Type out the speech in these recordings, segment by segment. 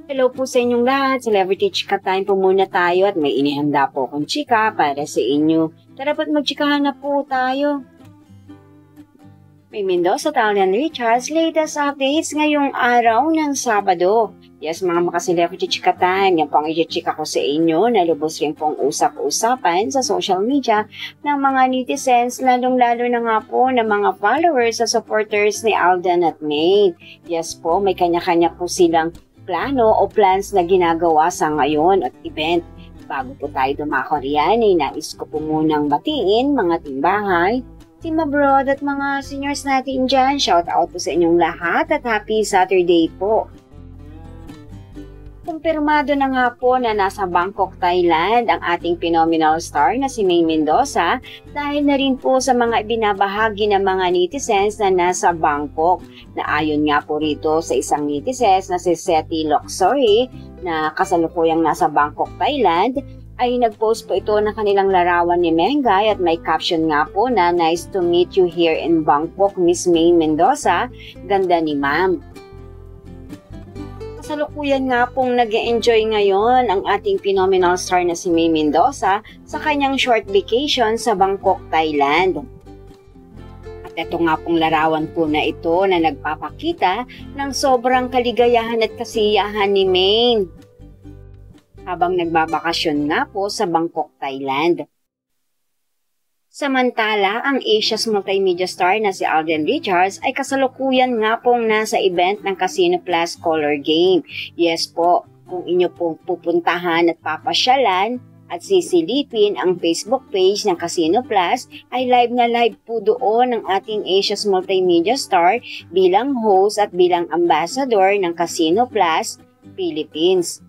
Hello po sa inyong lahat. Celebrity Chika Time po muna tayo at may inihanda po akong chika para sa inyo. Tara po't magchikahan na po tayo. May Mendoza Talent Richards latest updates ngayong araw ng Sabado. Yes, mga maka-Celebrity Chika Time, yan po ang i-chika ko sa inyo na lubos rin pong usap-usapan sa social media ng mga netizens, lalong-lalo na nga po ng mga followers at supporters ni Alden at Maine. Yes po, may kanya-kanya po silang plano o plans na ginagawa sa ngayon at event. Bago po tayo dumako riyan, ay nais ko po munang batiin mga timbahay, team abroad at mga seniors natin dyan. Shout out po sa inyong lahat at happy Saturday po. Kumpirmado na nga po na nasa Bangkok, Thailand ang ating phenomenal star na si Maine Mendoza dahil na rin po sa mga ibinabahagi ng mga netizens na nasa Bangkok. Na ayon nga po rito sa isang netizens na si Seti Luxury na kasalukuyang nasa Bangkok, Thailand, ay nag-post po ito ng kanilang larawan ni Mengay at may caption nga po na "Nice to meet you here in Bangkok, Miss Maine Mendoza. Ganda ni ma'am." Kasalukuyan nga pong nag-enjoy ngayon ang ating phenomenal star na si Maine Mendoza sa kanyang short vacation sa Bangkok, Thailand. At ito nga pong larawan po na ito na nagpapakita ng sobrang kaligayahan at kasiyahan ni Maine habang nagbabakasyon nga po sa Bangkok, Thailand. Samantala, ang Asia's multimedia star na si Alden Richards ay kasalukuyan nga pong nasa event ng Casino Plus Color Game. Yes po, kung inyo pong pupuntahan at papasyalan at sisilipin ang Facebook page ng Casino Plus, ay live na live po doon ang ating Asia's multimedia star bilang host at bilang ambassador ng Casino Plus Philippines.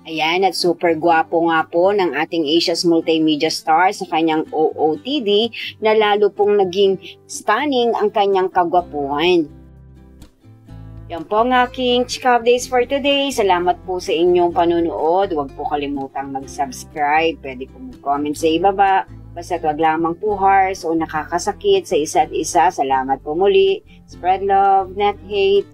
Ayan, at super gwapo nga po ng ating Asia's multimedia star sa kanyang OOTD na lalo pong naging stunning ang kanyang kagwapuhan. Yan po ang aking chika updates for today. Salamat po sa inyong panunood. Huwag po kalimutang mag-subscribe. Pwede po mag-comment sa ibaba. Basta't wag lamang po harsh o nakakasakit sa isa't isa. Salamat po muli. Spread love, not hate.